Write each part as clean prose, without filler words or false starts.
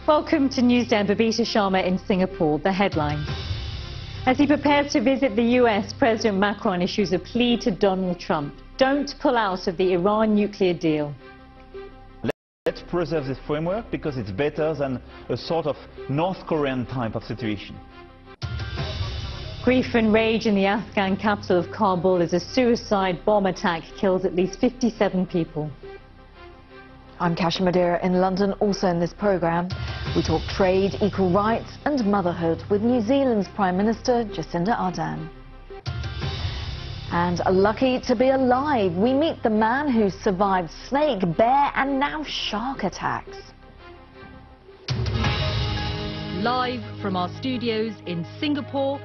Welcome to Newsday. I'm Babita Sharma in Singapore. The headlines. As he prepares to visit the US, President Macron issues a plea to Donald Trump. Don't pull out of the Iran nuclear deal. Let's preserve this framework because it's better than a sort of North Korean type of situation. Grief and rage in the Afghan capital of Kabul as a suicide bomb attack kills at least 57 people. I'm Kasia Madeira in London. Also in this programme, we talk trade, equal rights and motherhood with New Zealand's Prime Minister Jacinda Ardern. And lucky to be alive, we meet the man who survived snake, bear and now shark attacks. Live from our studios in Singapore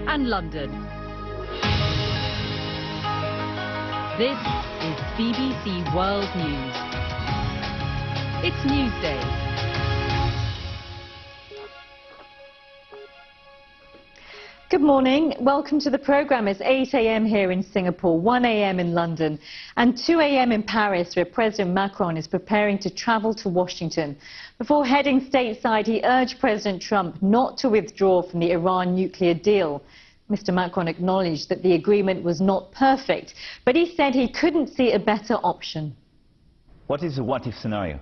and London. This is BBC World News. It's Newsday. Good morning. Welcome to the programme. It's 8 a.m. here in Singapore, 1 a.m. in London and 2 a.m. in Paris, where President Macron is preparing to travel to Washington. Before heading stateside, he urged President Trump not to withdraw from the Iran nuclear deal. Mr. Macron acknowledged that the agreement was not perfect, but he said he couldn't see a better option. What is the what-if scenario?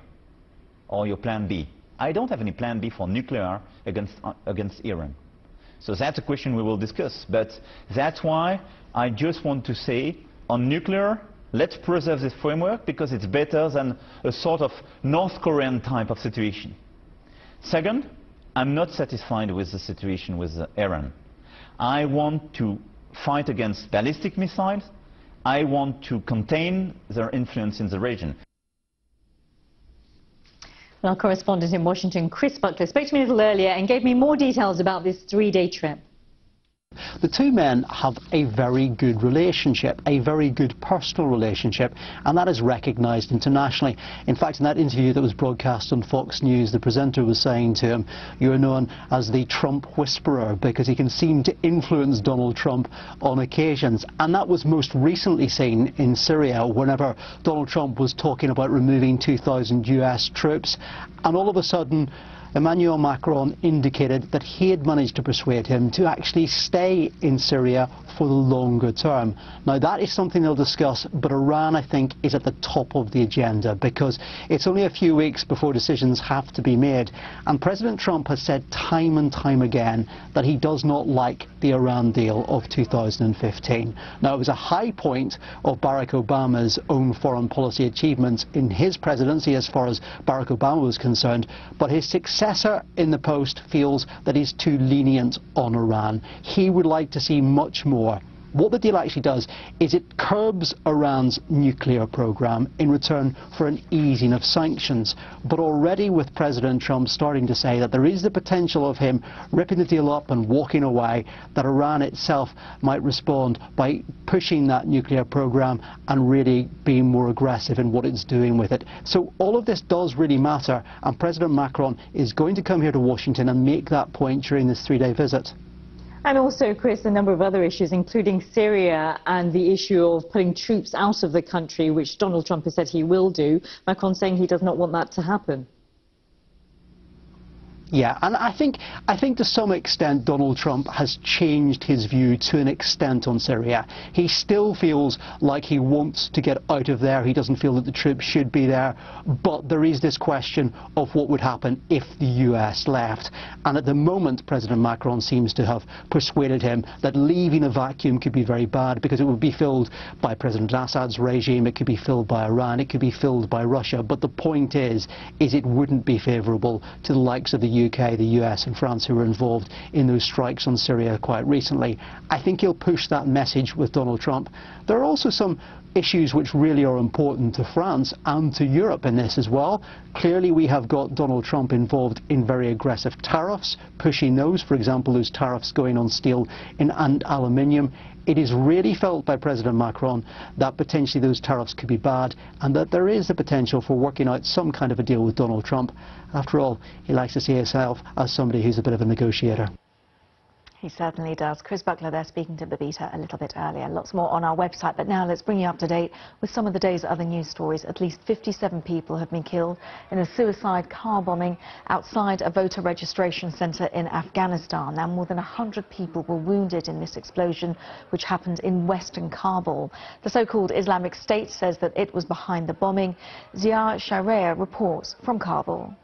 Or your plan B? I don't have any plan B for nuclear against Iran. So that's a question we will discuss. But that's why I just want to say, on nuclear, let's preserve this framework because it's better than a sort of North Korean type of situation. Second, I'm not satisfied with the situation with Iran. I want to fight against ballistic missiles. I want to contain their influence in the region. Our correspondent in Washington, Chris Buckler, spoke to me a little earlier and gave me more details about this three-day trip. The two men have a very good relationship, a very good personal relationship, and that is recognised internationally. In fact, in that interview that was broadcast on Fox News, the presenter was saying to him, "You're known as the Trump whisperer because he can seem to influence Donald Trump on occasions." And that was most recently seen in Syria whenever Donald Trump was talking about removing 2,000 US troops, and all of a sudden Emmanuel Macron indicated that he had managed to persuade him to actually stay in Syria for the longer term. Now that is something they'll discuss, but Iran, I think, is at the top of the agenda because it's only a few weeks before decisions have to be made, and President Trump has said time and time again that he does not like the Iran deal of 2015. Now it was a high point of Barack Obama's own foreign policy achievements in his presidency as far as Barack Obama was concerned, but his successor in the post feels that he's too lenient on Iran. He would like to see much more. What the deal actually does is it curbs Iran's nuclear program in return for an easing of sanctions. But already with President Trump starting to say that there is the potential of him ripping the deal up and walking away, that Iran itself might respond by pushing that nuclear program and really being more aggressive in what it's doing with it. So all of this does really matter, and President Macron is going to come here to Washington and make that point during this three-day visit. And also, Chris, a number of other issues, including Syria and the issue of putting troops out of the country, which Donald Trump has said he will do. Macron saying he does not want that to happen. Yeah, and I think to some extent Donald Trump has changed his view to an extent on Syria. He still feels like he wants to get out of there. He doesn't feel that the troops should be there. But there is this question of what would happen if the US left. And at the moment, President Macron seems to have persuaded him that leaving a vacuum could be very bad because it would be filled by President Assad's regime, it could be filled by Iran, it could be filled by Russia. But the point is it wouldn't be favourable to the likes of the UK, the US and France, who were involved in those strikes on Syria quite recently. I think he'll push that message with Donald Trump. There are also some issues which really are important to France and to Europe in this as well. Clearly we have got Donald Trump involved in very aggressive tariffs, pushing those, for example, those tariffs going on steel and aluminium. It is really felt by President Macron that potentially those tariffs could be bad and that there is the potential for working out some kind of a deal with Donald Trump. After all, he likes to see himself as somebody who's a bit of a negotiator. He certainly does. Chris Buckler there speaking to Babita a little bit earlier. Lots more on our website, but now let's bring you up to date with some of the day's other news stories. At least 57 people have been killed in a suicide car bombing outside a voter registration centre in Afghanistan. Now, more than 100 people were wounded in this explosion, which happened in western Kabul. The so-called Islamic State says that it was behind the bombing. Zia Sharia reports from Kabul.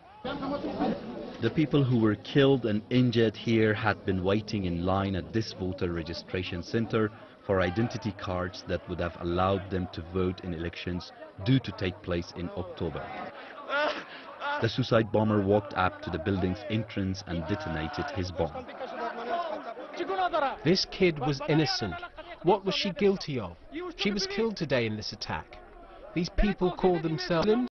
The people who were killed and injured here had been waiting in line at this voter registration center for identity cards that would have allowed them to vote in elections due to take place in October. The suicide bomber walked up to the building's entrance and detonated his bomb. This kid was innocent. What was she guilty of? She was killed today in this attack. These people call themselves Muslims.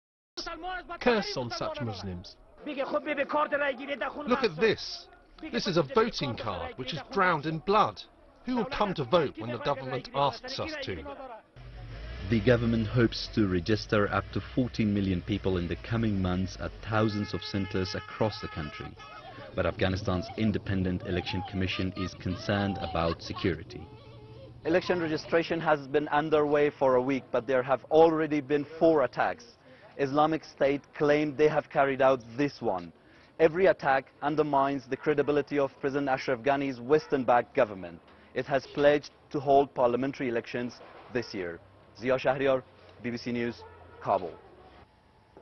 Curse on such Muslims. Look at this. This is a voting card which is drowned in blood. Who will come to vote when the government asks us to? The government hopes to register up to 14 million people in the coming months at thousands of centers across the country. But Afghanistan's Independent Election Commission is concerned about security. Election registration has been underway for a week, but there have already been 4 attacks. Islamic State claimed they have carried out this one. Every attack undermines the credibility of President Ashraf Ghani's Western-backed government. It has pledged to hold parliamentary elections this year. Zia Shahriar, BBC News, Kabul.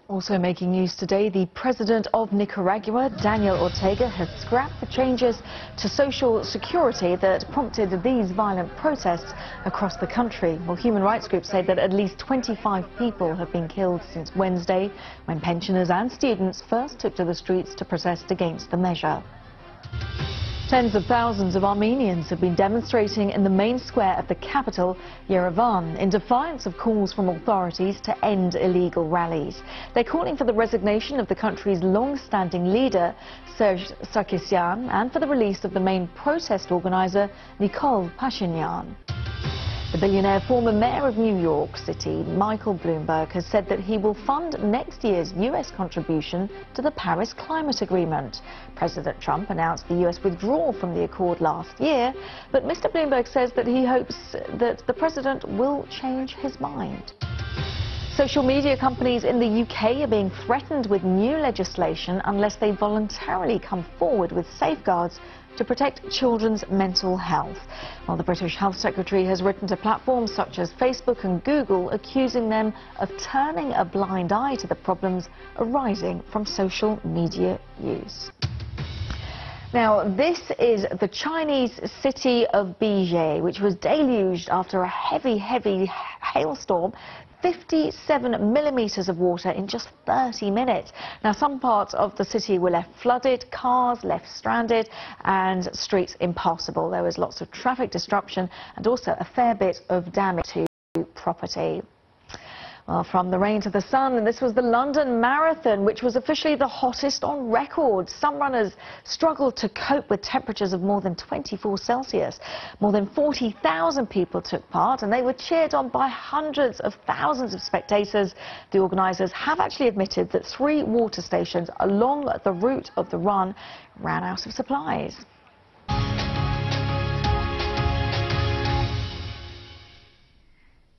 Also making news today, the president of Nicaragua, Daniel Ortega, has scrapped the changes to social security that prompted these violent protests across the country. Well, human rights groups say that at least 25 people have been killed since Wednesday, when pensioners and students first took to the streets to protest against the measure. Tens of thousands of Armenians have been demonstrating in the main square of the capital, Yerevan, in defiance of calls from authorities to end illegal rallies. They're calling for the resignation of the country's long-standing leader, Serge Sarkisyan, and for the release of the main protest organizer, Nikol Pashinyan. The billionaire former mayor of New York City, Michael Bloomberg, has said that he will fund next year's U.S. contribution to the Paris Climate Agreement. President Trump announced the U.S. withdrawal from the accord last year, but Mr. Bloomberg says that he hopes that the president will change his mind. Social media companies in the UK are being threatened with new legislation unless they voluntarily come forward with safeguards to protect children's mental health. Well, the British Health Secretary has written to platforms such as Facebook and Google, accusing them of turning a blind eye to the problems arising from social media use. Now, this is the Chinese city of Bijie, which was deluged after a heavy hailstorm. 57 millimeters of water in just 30 minutes. Now, some parts of the city were left flooded, cars left stranded, and streets impassable. There was lots of traffic disruption and also a fair bit of damage to property. Well, from the rain to the sun, and this was the London Marathon, which was officially the hottest on record. Some runners struggled to cope with temperatures of more than 24 Celsius. More than 40,000 people took part, and they were cheered on by hundreds of thousands of spectators. The organisers have actually admitted that 3 water stations along the route of the run ran out of supplies.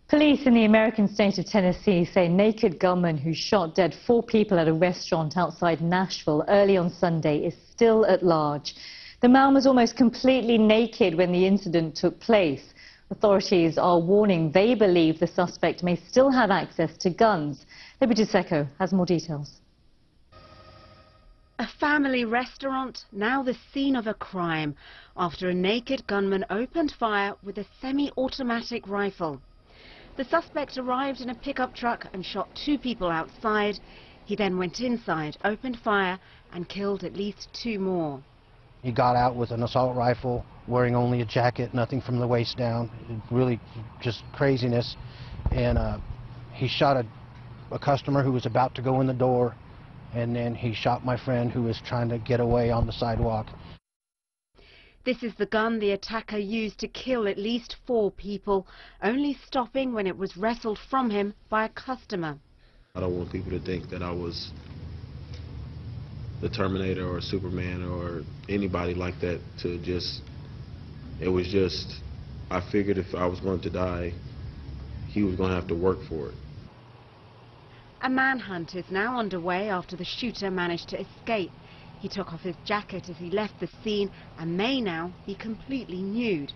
Police in the American state of Tennessee say a naked gunman who shot dead 4 people at a restaurant outside Nashville early on Sunday is still at large. The man was almost completely naked when the incident took place. Authorities are warning they believe the suspect may still have access to guns. Liberty Secco has more details. A family restaurant, now the scene of a crime, after a naked gunman opened fire with a semi-automatic rifle. The suspect arrived in a pickup truck and shot 2 people outside. He then went inside, opened fire and killed at least 2 more. He got out with an assault rifle, wearing only a jacket, nothing from the waist down. Really just craziness. And he shot a customer who was about to go in the door, and then he shot my friend who was trying to get away on the sidewalk. This is the gun the attacker used to kill at least 4 people, only stopping when it was wrestled from him by a customer. I don't want people to think that I was the Terminator or Superman or anybody like that to just It was just, I figured if I was going to die, he was going to have to work for it. A manhunt is now underway after the shooter managed to escape. He took off his jacket as he left the scene and may now be completely nude.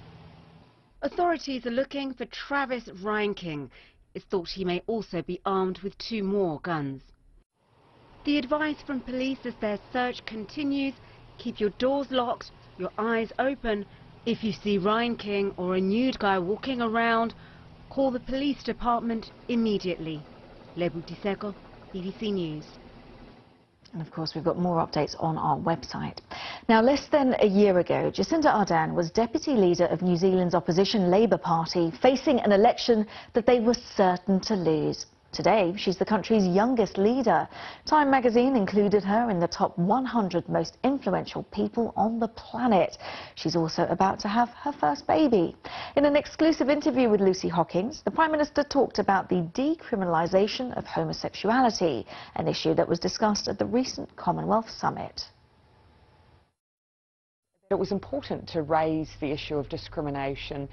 Authorities are looking for Travis Reinking. It's thought he may also be armed with 2 more guns. The advice from police as their search continues: keep your doors locked, your eyes open. If you see Reinking or a nude guy walking around, call the police department immediately. Lebu Tiseko, BBC News. And of course, we've got more updates on our website. Now, less than a year ago, Jacinda Ardern was deputy leader of New Zealand's opposition Labour Party, facing an election that they were certain to lose. Today, she's the country's youngest leader. Time magazine included her in the top 100 most influential people on the planet. She's also about to have her first baby. In an exclusive interview with Lucy Hawkins, the Prime Minister talked about the decriminalisation of homosexuality, an issue that was discussed at the recent Commonwealth Summit. It was important to raise the issue of discrimination.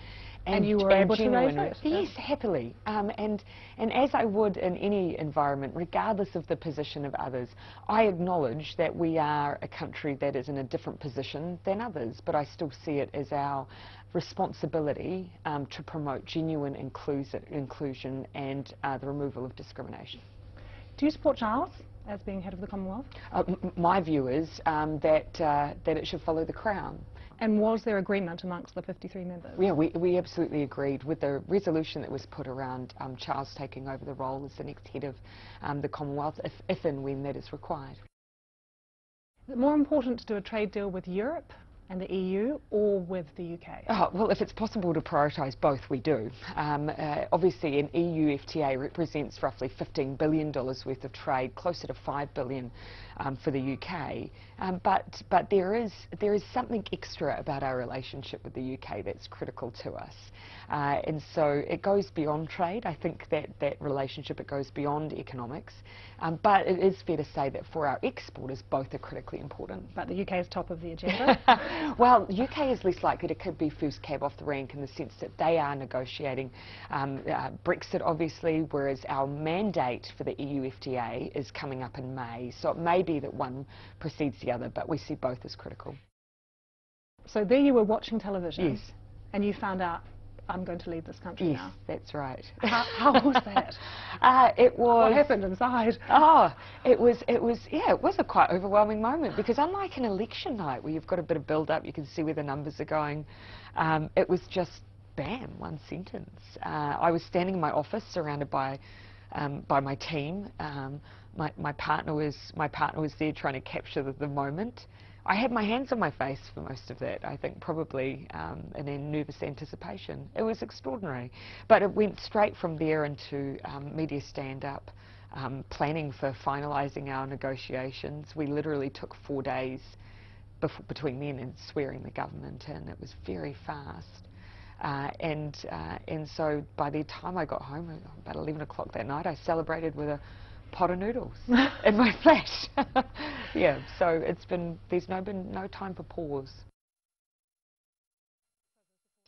And you were able to raise it? Yes, happily. And as I would in any environment, regardless of the position of others, I acknowledge that we are a country that is in a different position than others, but I still see it as our responsibility to promote genuine inclusion and the removal of discrimination. Do you support Charles as being head of the Commonwealth? My view is that it should follow the Crown. And was there agreement amongst the 53 members? Yeah, we absolutely agreed with the resolution that was put around Charles taking over the role as the next head of the Commonwealth, if and when that is required. Is it more important to do a trade deal with Europe and the EU or with the UK? Oh, well, if it's possible to prioritise both, we do. Obviously, an EU FTA represents roughly $15 billion worth of trade, closer to $5 billion for the UK. But there is something extra about our relationship with the UK that's critical to us. And so it goes beyond trade. I think that relationship, it goes beyond economics. But it is fair to say that for our exporters, both are critically important. But the UK is top of the agenda? Well, UK is less likely to be first cab off the rank in the sense that they are negotiating Brexit, obviously, whereas our mandate for the EU FTA is coming up in May. So it may be that one precedes the other, but we see both as critical. So there you were watching television. Yes. And you found out, I'm going to leave this country now. Yes, that's right. How was that? It was... What happened inside? Oh, it was a quite overwhelming moment, because unlike an election night where you've got a bit of build-up, you can see where the numbers are going, it was just, bam, one sentence. I was standing in my office surrounded by my team. My partner was there trying to capture the moment. I had my hands on my face for most of that, I think probably in nervous anticipation. It was extraordinary. But it went straight from there into media stand-up, planning for finalising our negotiations. We literally took 4 days between then and swearing the government in. It was very fast. And so by the time I got home, about 11 o'clock that night, I celebrated with a pot of noodles in my flat. Yeah, so there's been no time for pause.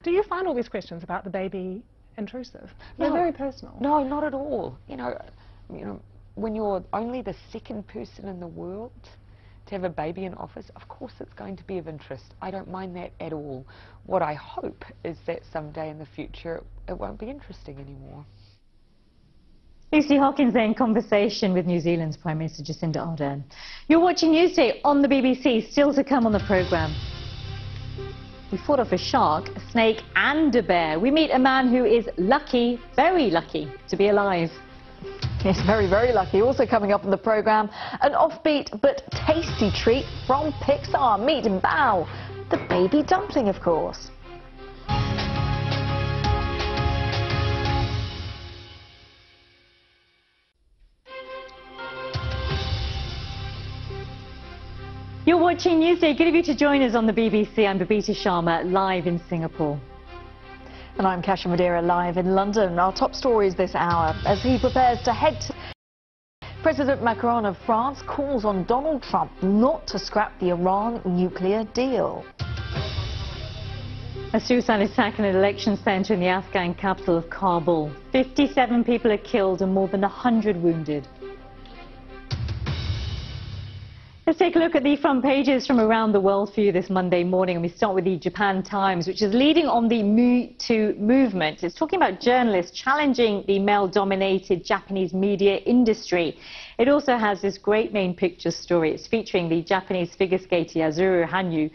Do you find all these questions about the baby intrusive? They're very personal. No, not at all. You know, when you're only the second person in the world to have a baby in office, of course it's going to be of interest. I don't mind that at all. What I hope is that someday in the future it won't be interesting anymore. Lucy Hawkins there in conversation with New Zealand's Prime Minister Jacinda Ardern. You're watching Newsday on the BBC, still to come on the programme. We fought off a shark, a snake and a bear. We meet a man who is lucky, very lucky, to be alive. Yes, very, very lucky. Also coming up on the programme, an offbeat but tasty treat from Pixar. Meet Bao, the baby dumpling, of course. You're watching Newsday. Good of you to join us on the BBC. I'm Babita Sharma, live in Singapore. And I'm Kasia Madeira, live in London. Our top stories this hour as he prepares to head to... President Macron of France calls on Donald Trump not to scrap the Iran nuclear deal. A suicide attack in an election centre in the Afghan capital of Kabul. 57 people are killed and more than 100 wounded. Let's take a look at the front pages from around the world for you this Monday morning, and we start with the Japan Times, which is leading on the Me Too movement. It's talking about journalists challenging the male-dominated Japanese media industry. It also has this great main picture story. It's featuring the Japanese figure skater Yuzuru Hanyu,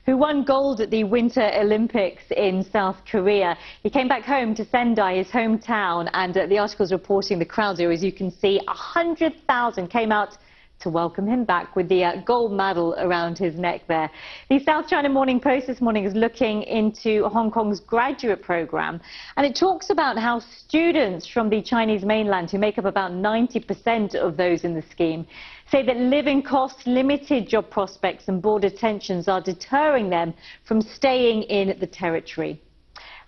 who won gold at the Winter Olympics in South Korea. He came back home to Sendai, his hometown, and the article's reporting the crowd here, as you can see, 100,000 came out to welcome him back with the gold medal around his neck there. The South China Morning Post this morning is looking into Hong Kong's graduate program, and it talks about how students from the Chinese mainland, who make up about 90% of those in the scheme, say that living costs, limited job prospects and border tensions are deterring them from staying in the territory.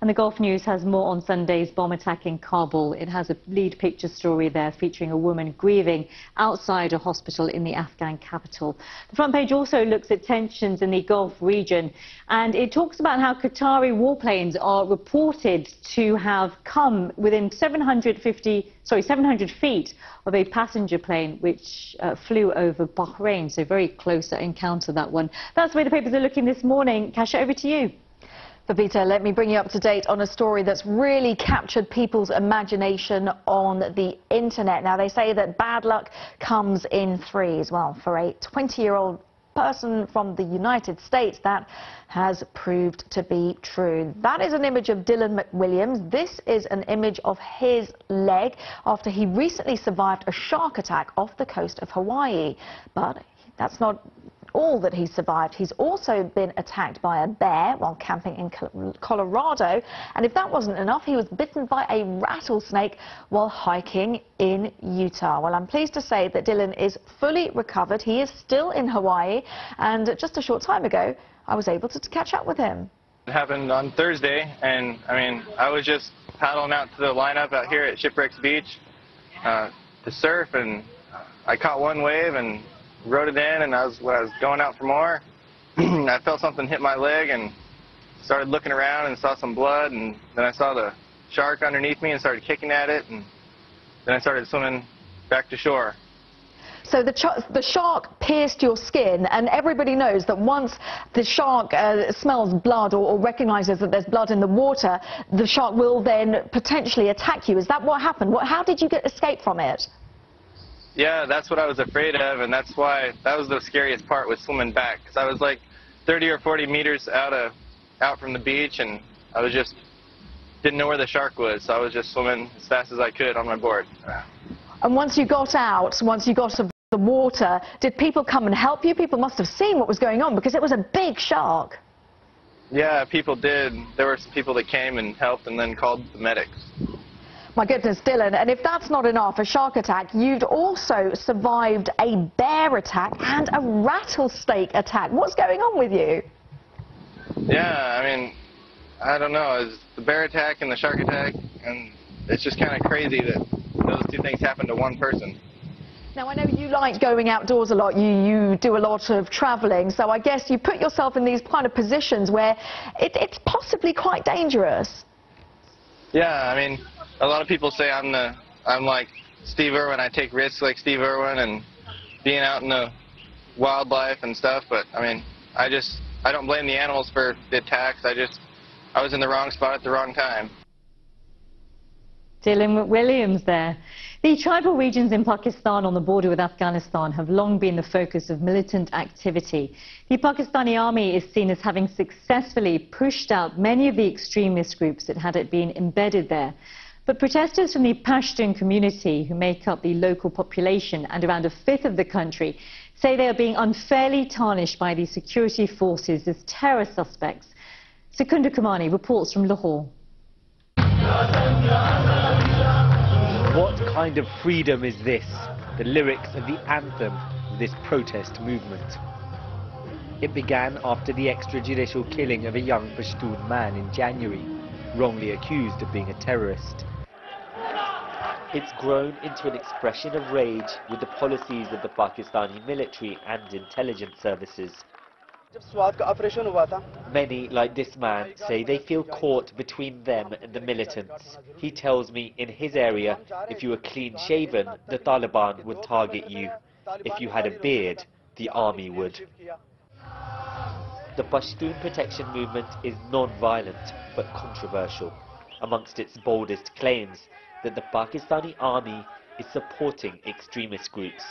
And the Gulf News has more on Sunday's bomb attack in Kabul. It has a lead picture story there featuring a woman grieving outside a hospital in the Afghan capital. The front page also looks at tensions in the Gulf region, and it talks about how Qatari warplanes are reported to have come within 700 feet of a passenger plane which flew over Bahrain. So very close encounter, that one. That's the way the papers are looking this morning. Kasia, over to you. Pepita, let me bring you up to date on a story that's really captured people's imagination on the internet. Now, they say that bad luck comes in threes. Well, for a 20-year-old person from the United States, that has proved to be true. That is an image of Dylan McWilliams. This is an image of his leg after he recently survived a shark attack off the coast of Hawaii. But that's not all that he survived. He's also been attacked by a bear while camping in Colorado, and if that wasn't enough, he was bitten by a rattlesnake while hiking in Utah. Well, I'm pleased to say that Dylan is fully recovered. He is still in Hawaii, and just a short time ago I was able to catch up with him. It happened on Thursday, and I was just paddling out to the lineup out here at Shipwrecks Beach to surf, and I caught one wave and rode it in, and when I was going out for more, I felt something hit my leg and started looking around and saw some blood, and then I saw the shark underneath me and started kicking at it, and then I started swimming back to shore. So the shark pierced your skin, and everybody knows that once the shark smells blood or recognizes that there's blood in the water, the shark will then potentially attack you. Is that what happened? How did you escape from it? Yeah, that's what I was afraid of, and that's why that was the scariest part, was swimming back, because I was like 30 or 40 meters out from the beach, and I was just didn't know where the shark was, so I was just swimming as fast as I could on my board. And once you got out, once you got to the water, did people come and help you? People must have seen what was going on, because it was a big shark. Yeah, people did. There were some people that came and helped and then called the medics. My goodness, Dylan, and if that's not enough, a shark attack, you'd also survived a bear attack and a rattlesnake attack. What's going on with you? Yeah, I don't know. It's the bear attack and the shark attack, and it's just kind of crazy that those two things happened to one person. Now, I know you like going outdoors a lot. You do a lot of traveling, so I guess you put yourself in these kind of positions where it's possibly quite dangerous. Yeah, a lot of people say I'm like Steve Irwin. I take risks like Steve Irwin and being out in the wildlife and stuff. But I don't blame the animals for the attacks. I was in the wrong spot at the wrong time. Dylan McWilliams there. The tribal regions in Pakistan on the border with Afghanistan have long been the focus of militant activity. The Pakistani army is seen as having successfully pushed out many of the extremist groups that had been embedded there. But protesters from the Pashtun community, who make up the local population and around a fifth of the country, say they are being unfairly tarnished by the security forces as terror suspects. Sekunda Kamani reports from Lahore. What kind of freedom is this? The lyrics of the anthem of this protest movement. It began after the extrajudicial killing of a young Pashtun man in January, wrongly accused of being a terrorist. It's grown into an expression of rage with the policies of the Pakistani military and intelligence services. Many, like this man, say they feel caught between them and the militants. He tells me in his area, if you were clean-shaven, the Taliban would target you. If you had a beard, the army would. The Pashtun protection movement is non-violent, but controversial. Amongst its boldest claims, that the Pakistani army is supporting extremist groups.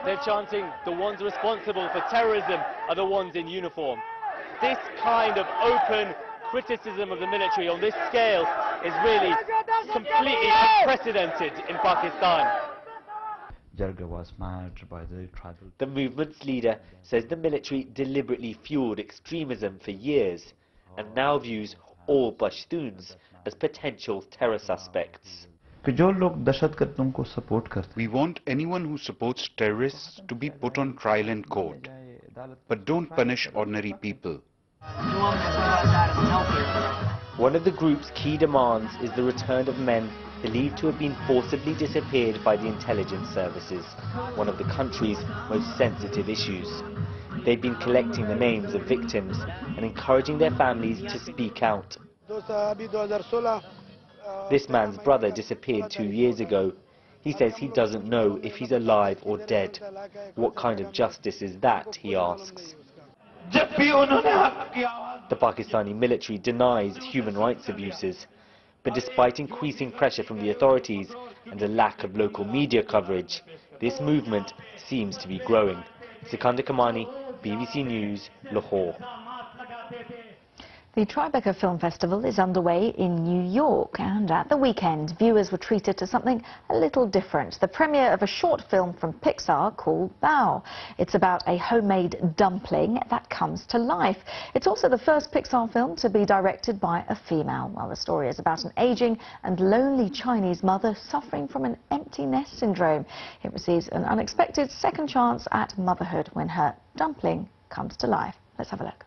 They're chanting, the ones responsible for terrorism are the ones in uniform. This kind of open criticism of the military on this scale is really completely unprecedented in Pakistan. Jarga was managed by the tribal. The movement's leader says the military deliberately fueled extremism for years and now views all Pashtuns as potential terror suspects. We want anyone who supports terrorists to be put on trial in court, but don't punish ordinary people. One of the group's key demands is the return of men believed to have been forcibly disappeared by the intelligence services, one of the country's most sensitive issues. They've been collecting the names of victims and encouraging their families to speak out. This man's brother disappeared 2 years ago. He says he doesn't know if he's alive or dead. What kind of justice is that, he asks. The Pakistani military denies human rights abuses, but despite increasing pressure from the authorities and a lack of local media coverage, this movement seems to be growing. Sikandar Kamani, BBC News, Lahore. The Tribeca Film Festival is underway in New York, and at the weekend, viewers were treated to something a little different. The premiere of a short film from Pixar called Bao. It's about a homemade dumpling that comes to life. It's also the first Pixar film to be directed by a female. Well, the story is about an aging and lonely Chinese mother suffering from an empty nest syndrome. It receives an unexpected second chance at motherhood when her dumpling comes to life. Let's have a look.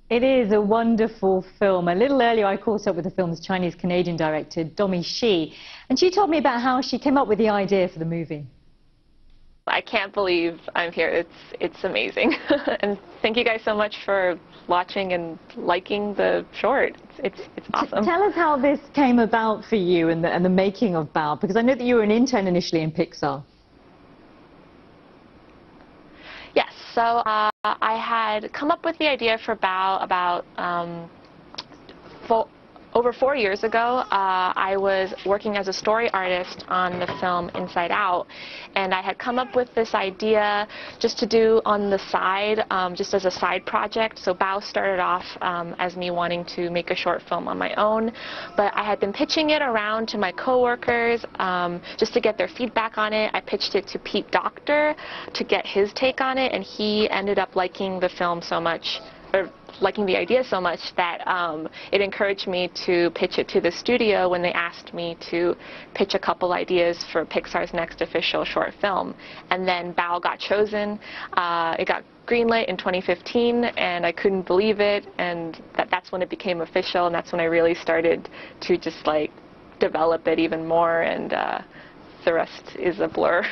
It is a wonderful film. A little earlier I caught up with the film's Chinese-Canadian director, Domee Shi, and she told me about how she came up with the idea for the movie. I can't believe I'm here. It's amazing. And thank you guys so much for watching and liking the short. It's awesome. Tell us how this came about for you and the making of Bao, because I know that you were an intern initially in Pixar. Yes, so I had come up with the idea for Bao about over 4 years ago. I was working as a story artist on the film Inside Out, and I had come up with this idea just to do on the side, just as a side project. So Bao started off as me wanting to make a short film on my own, but I had been pitching it around to my coworkers just to get their feedback on it. I pitched it to Pete Docter to get his take on it, and he ended up liking the film so much, or liking the idea so much, that it encouraged me to pitch it to the studio when they asked me to pitch a couple ideas for Pixar's next official short film. And then Bao got chosen. It got greenlit in 2015, and I couldn't believe it, and that's when it became official, and that's when I really started to just like develop it even more, and the rest is a blur.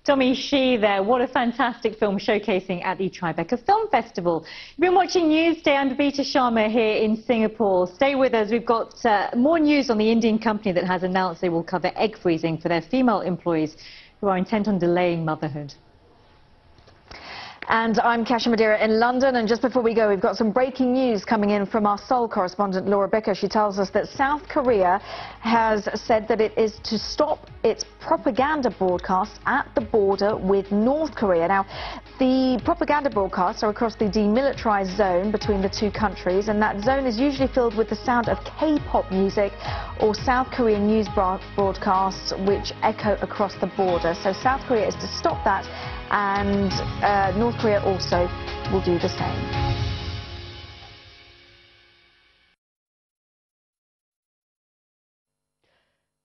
Domee Shi there. What a fantastic film showcasing at the Tribeca Film Festival. You've been watching Newsday. I'm Babita Sharma here in Singapore. Stay with us. We've got more news on the Indian company that has announced they will cover egg freezing for their female employees who are intent on delaying motherhood. And I'm Kasia Madeira in London, and just before we go, we've got some breaking news coming in from our Seoul correspondent Laura Bicker. She tells us that South Korea has said that it is to stop its propaganda broadcasts at the border with North Korea. Now, the propaganda broadcasts are across the demilitarized zone between the two countries, and that zone is usually filled with the sound of K-pop music or South Korean news broadcasts which echo across the border. So South Korea is to stop that, and North Korea also will do the same.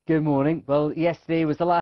Good morning. Well, yesterday was the last